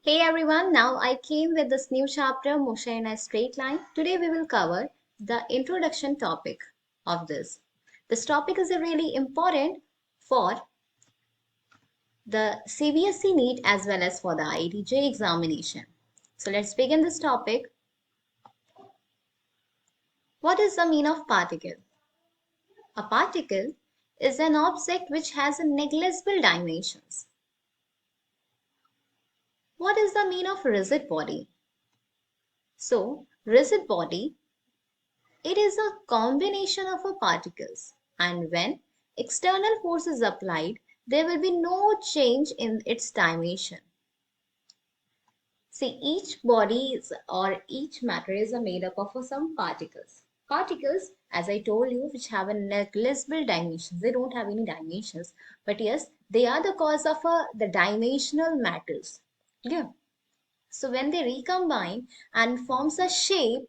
Hey everyone, now I came with this new chapter, Motion in a Straight Line. Today we will cover the introduction topic of this. This topic is really important for the CBSE NEET as well as for the IITJ examination. So let's begin this topic. What is the mean of particle? A particle is an object which has a negligible dimensions. What is the mean of rigid body? So, rigid body, it is a combination of particles, and when external force is applied, there will be no change in its dimension. See, each body or each matter is made up of some particles. Particles, as I told you, which have a negligible dimensions. They don't have any dimensions, but yes, they are the cause of the dimensional matters. Clear? So when they recombine and forms a shape,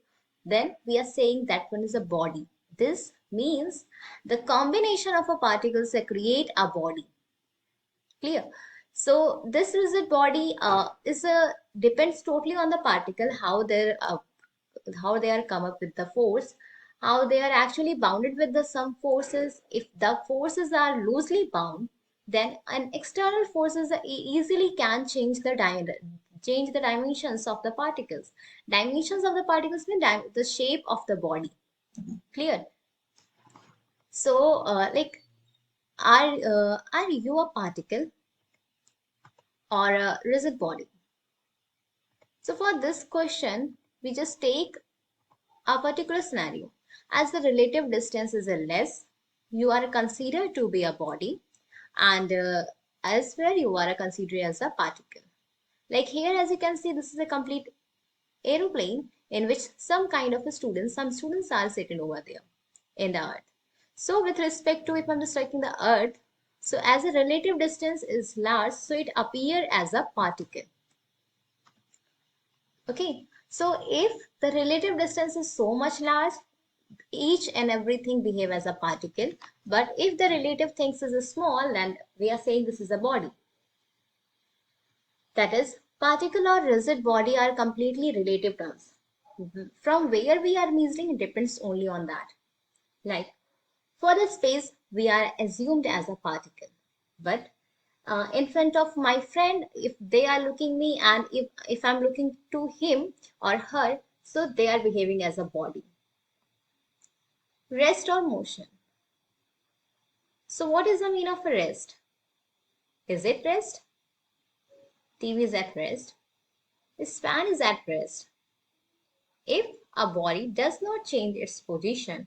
then we are saying that one is a body. This means the combination of a particles that create a body. Clear? So this rigid body is a depends totally on the particle how they are come up with the force, how they are actually bounded with the some forces. If the forces are loosely bound, then an external forces easily can change the dimensions of the particles. Dimensions of the particles mean the shape of the body. Clear? So, are you a particle or a rigid body? So for this question, we just take a particular scenario. As the relative distance is less, you are considered to be a body, and elsewhere you are considered as a particle. Like here, as you can see, this is a complete aeroplane in which some students are sitting over there in the earth. So with respect to, if I'm just taking the earth, so as a relative distance is large, so it appear as a particle. Okay, so if the relative distance is so much large, each and everything behave as a particle. But if the relative things is small, then we are saying this is a body. That is, particle or rigid body are completely relative terms. From where we are measuring depends only on that. Like for the space, we are assumed as a particle. But in front of my friend, if they are looking me and if I'm looking to him or her, so they are behaving as a body. Rest or motion. So what is the mean of a rest? Is it rest? TV is at rest. This fan is at rest. If a body does not change its position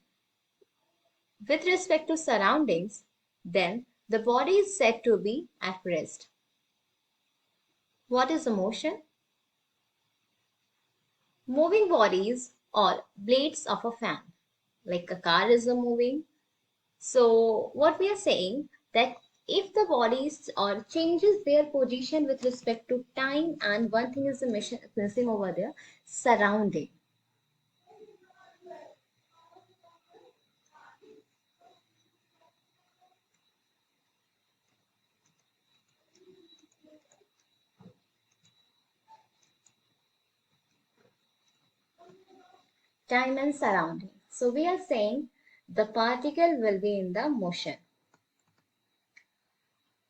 with respect to surroundings, then the body is said to be at rest. What is the motion? Moving bodies or blades of a fan. Like a car is a moving. So what we are saying that if the bodies or changes their position with respect to time, and one thing is missing over there, surrounding. Time and surrounding. So we are saying the particle will be in the motion.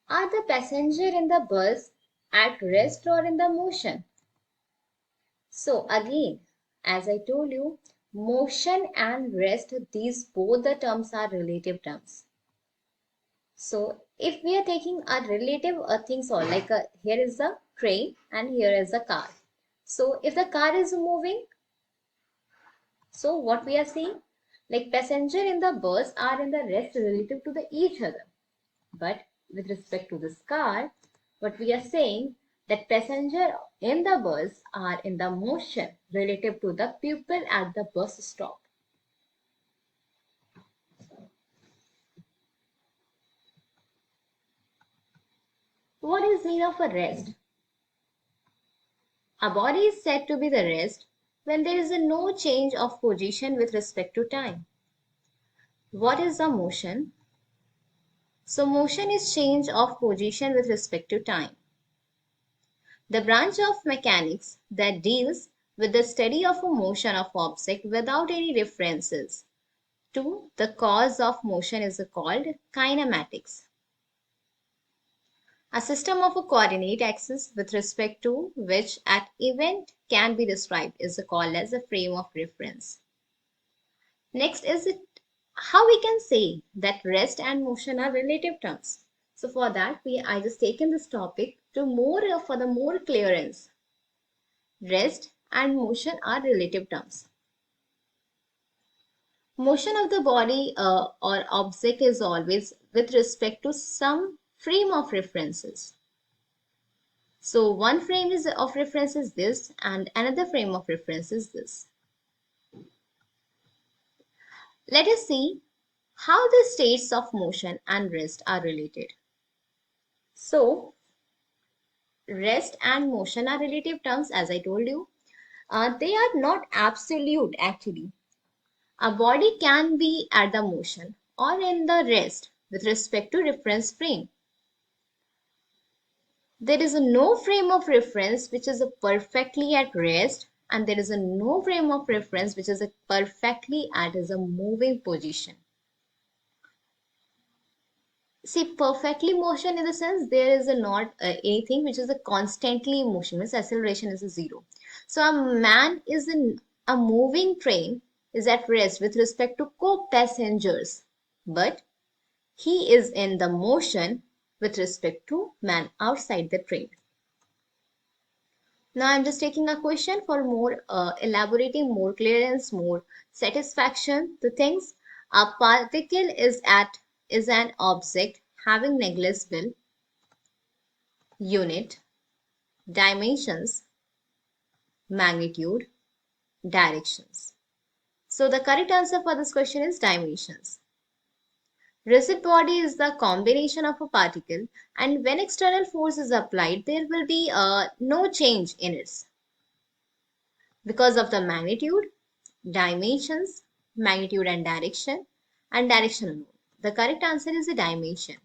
Are the passenger in the bus at rest or in the motion? So again, as I told you, motion and rest, these both the terms are relative terms. So if we are taking a relative things, or like here is the train and here is the car. So if the car is moving, so what we are seeing, like passenger in the bus are in the rest relative to the each other. But with respect to this car, what we are saying that passenger in the bus are in the motion relative to the people at the bus stop. What is mean of a rest? A body is said to be the rest when there is no change of position with respect to time. What is the motion? So motion is change of position with respect to time. The branch of mechanics that deals with the study of a motion of object without any references to the cause of motion is called kinematics. A system of a coordinate axis with respect to which an event can be described is called as a frame of reference. Next is it how we can say that rest and motion are relative terms. So for that I just taken this topic to more for the more clearance. Rest and motion are relative terms. Motion of the body or object is always with respect to some frame of references. So one frame of reference is this and another frame of reference is this. Let us see how the states of motion and rest are related. So rest and motion are relative terms as I told you. They are not absolute actually. A body can be at the motion or in the rest with respect to reference frame. There is no frame of reference which is perfectly at rest and there is no frame of reference which is perfectly at a moving position. See, perfectly motion in the sense there is not anything which is constantly in motion, means acceleration is a zero. So a man is in a moving train is at rest with respect to co-passengers, but he is in the motion with respect to man outside the train. Now I'm just taking a question for more elaborating, more clearance, more satisfaction to things. A particle is an object having negligible unit, dimensions, magnitude, directions. So the correct answer for this question is dimensions. Rigid body is the combination of a particle and when external force is applied, there will be no change in it because of the magnitude, dimensions, magnitude and direction alone. The correct answer is a dimension.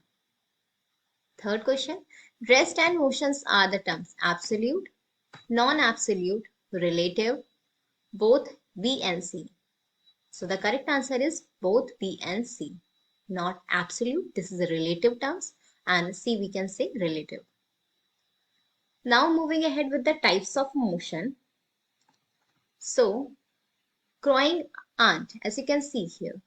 Third question, rest and motions are the terms absolute, non-absolute, relative, both B and C. So the correct answer is both B and C. Not absolute, this is a relative terms, and C we can say relative. Now moving ahead with the types of motion. So crowing ant, as you can see here,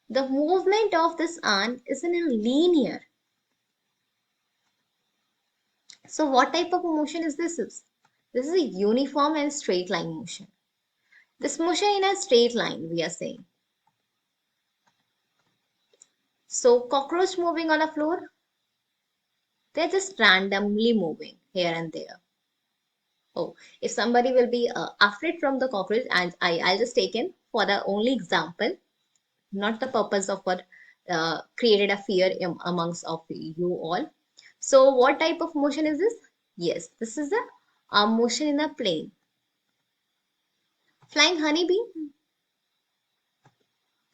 the movement of this ant is in a linear. So what type of motion is this? This is a uniform and straight line motion. This motion in a straight line we are saying. So cockroach moving on a floor, they're just randomly moving here and there. Oh, if somebody will be afraid from the cockroach, and I'll just take in for the only example, not the purpose of what created a fear amongst of you all. So what type of motion is this? Yes, this is a motion in a plane. Flying honeybee.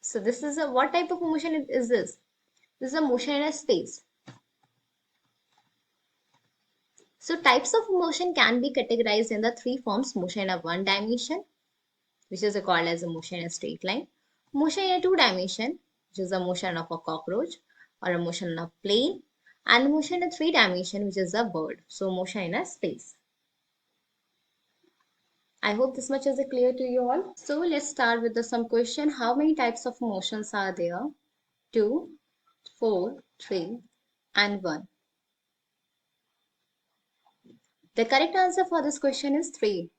So this is a what type of motion is this? This is a motion in a space. So types of motion can be categorized in the three forms: motion in a one dimension, which is called as a motion in a straight line; motion in a two dimension, which is a motion of a cockroach or a motion in a plane; and motion in a three dimension, which is a bird. So motion in a space. I hope this much is clear to you all. So let's start with some question. How many types of motions are there? 2, 4, 3, and 1. The correct answer for this question is 3.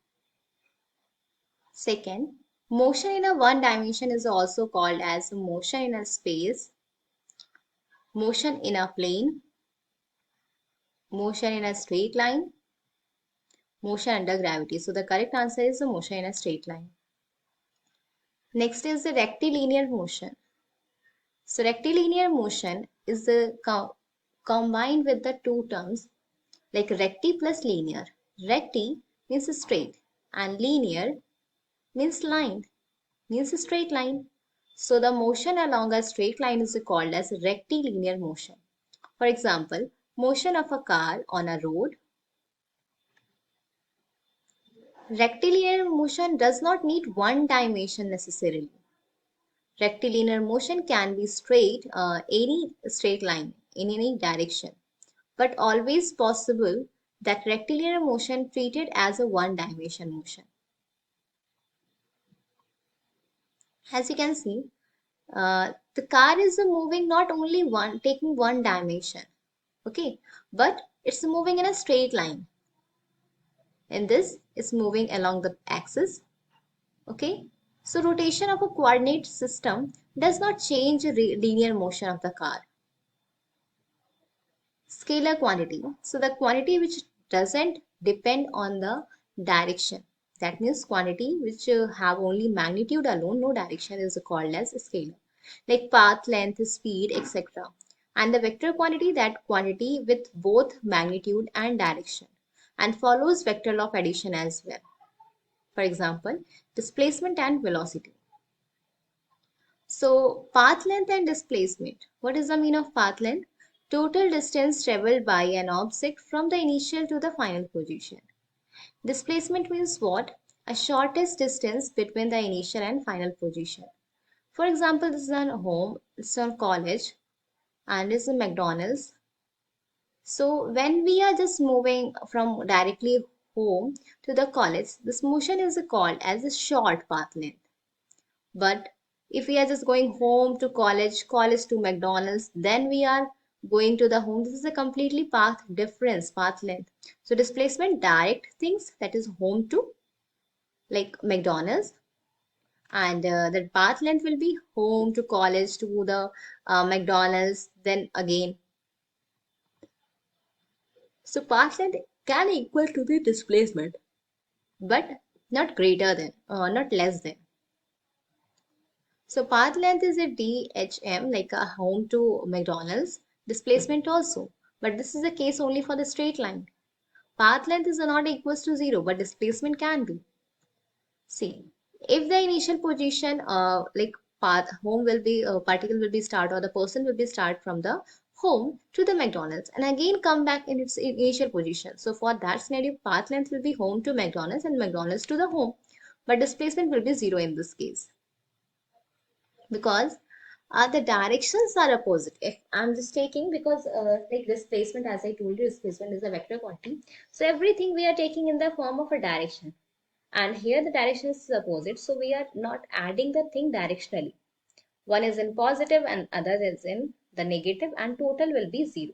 Second, motion in a one dimension is also called as motion in a space, motion in a plane, motion in a straight line, motion under gravity. So the correct answer is the motion in a straight line. Next is the rectilinear motion. So rectilinear motion is the combined with the two terms like recti plus linear. Recti means straight and linear means line, means straight line. So the motion along a straight line is called as rectilinear motion. For example, motion of a car on a road, Rectilinear motion does not need one dimension necessarily. Rectilinear motion can be straight, any straight line in any direction, but always possible that rectilinear motion treated as a one dimension motion. As you can see, the car is moving not only one, taking one dimension, okay, but it's moving in a straight line. In this, it's moving along the axis, okay. So rotation of a coordinate system does not change linear motion of the car. Scalar quantity. So the quantity which doesn't depend on the direction. That means quantity which have only magnitude alone, no direction, is called as scalar. Like path, length, speed, etc. And the vector quantity, that quantity with both magnitude and direction, and follows vector law of addition as well. For example, displacement and velocity. So path length and displacement. What is the mean of path length? Total distance traveled by an object from the initial to the final position. Displacement means what? A shortest distance between the initial and final position. For example, this is a home, it's a college, and this is a McDonald's. So when we are just moving from directly home to the college, this motion is called as a short path length. But if we are just going home to college, college to McDonald's, then we are going to the home, this is a completely path difference, path length. So displacement direct things, that is home to like McDonald's, and the path length will be home to college to the McDonald's, then again. So path length can equal to the displacement, but not greater than, not less than. So path length is a DHM, like a home to McDonald's, displacement also. But this is the case only for the straight line. Path length is not equals to 0, but displacement can be. See, if the initial position, like path, home will be, particle will be start, or the person will be start from the home to the McDonald's and again come back in its initial position. So for that scenario, path length will be home to McDonald's and McDonald's to the home. But displacement will be 0 in this case, because the directions are opposite. If I'm just taking, because like displacement, as I told you, displacement is a vector quantity. So everything we are taking in the form of a direction. And here the direction is opposite. So we are not adding the thing directionally. One is in positive and other is in the negative, and total will be 0.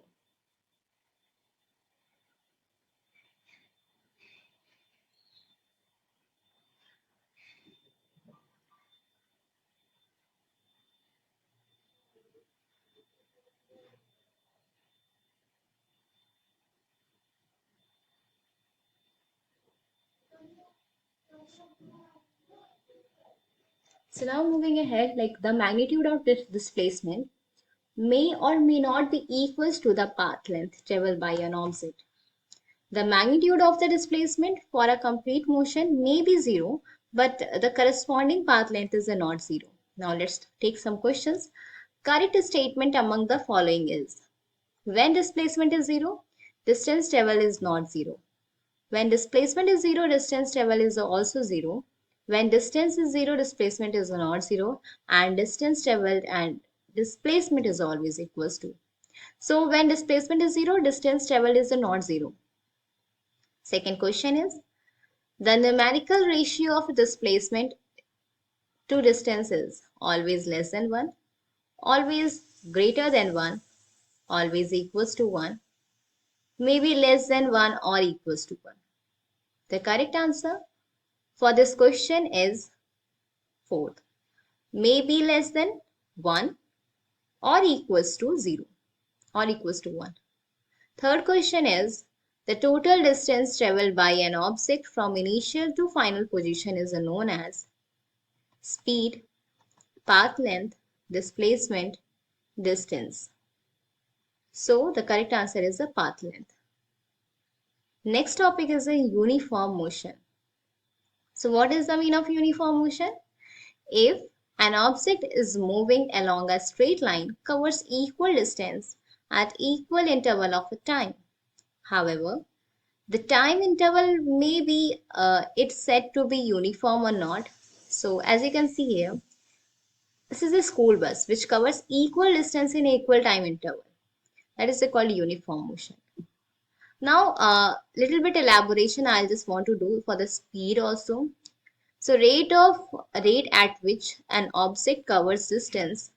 So now moving ahead, like the magnitude of this displacement may or may not be equals to the path length traveled by an object. The magnitude of the displacement for a complete motion may be 0, but the corresponding path length is not 0. Now let's take some questions. Correct statement among the following is: when displacement is 0, distance traveled is not 0. When displacement is 0, distance traveled is also 0. When distance is 0, displacement is not 0. And distance traveled and displacement is always equals to. So when displacement is 0, distance traveled is not 0. Second question is, the numerical ratio of displacement to distance is always less than 1, always greater than 1, always equals to 1, maybe less than 1 or equals to 1. The correct answer for this question is fourth, maybe less than 1 or equals to 0 or equals to 1. Third question is, the total distance traveled by an object from initial to final position is known as speed, path length, displacement, distance. So the correct answer is the path length. Next topic is a uniform motion. So what is the meaning of uniform motion? If an object is moving along a straight line, covers equal distance at equal interval of time. However, The time interval may be it's said to be uniform or not. So as you can see here, this is a school bus which covers equal distance in equal time interval. That is called uniform motion. Now, little bit elaboration I'll just want to do for the speed also. So rate at which an object covers distance,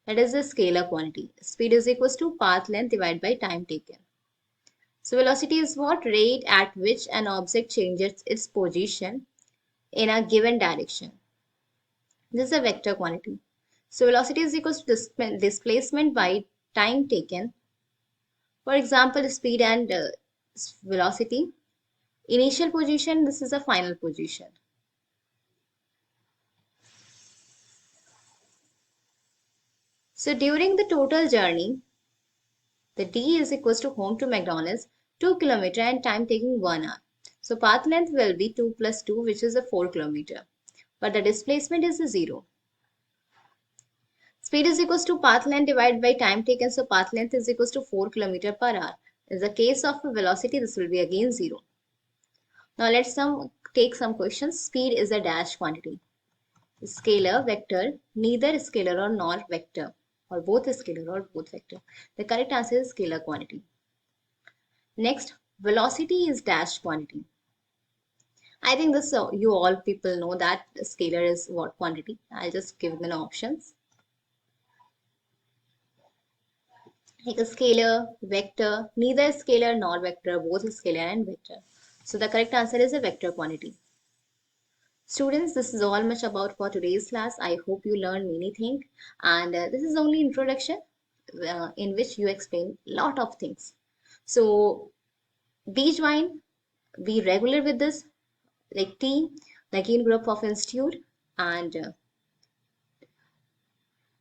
that is the scalar quantity. Speed is equals to path length divided by time taken. So velocity is what? Rate at which an object changes its position in a given direction. This is a vector quantity. So velocity is equals to displacement by time taken. For example, speed and velocity. Initial position, this is a final position. So during the total journey, the D is equals to home to McDonald's 2 kilometer and time taking 1 hour. So path length will be 2 plus 2, which is a 4 kilometer. But the displacement is a 0. Speed is equals to path length divided by time taken. So path length is equals to 4 kilometer per hour. In the case of velocity, this will be again 0. Now let's take some questions. Speed is a dash quantity. Scalar, vector, neither scalar or nor vector, or both scalar or both vector. The correct answer is scalar quantity. Next, velocity is dash quantity. I think this you all people know that scalar is what quantity. I'll just give them options. Like a scalar, vector, neither scalar nor vector, both scalar and vector. So the correct answer is a vector quantity. Students, this is all much about for today's class. I hope you learned many things, and this is only introduction in which you explain lot of things. So be join, be regular with this like team, like in group of institute, and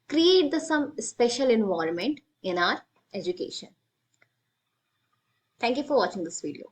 create some special environment in our education. Thank you for watching this video.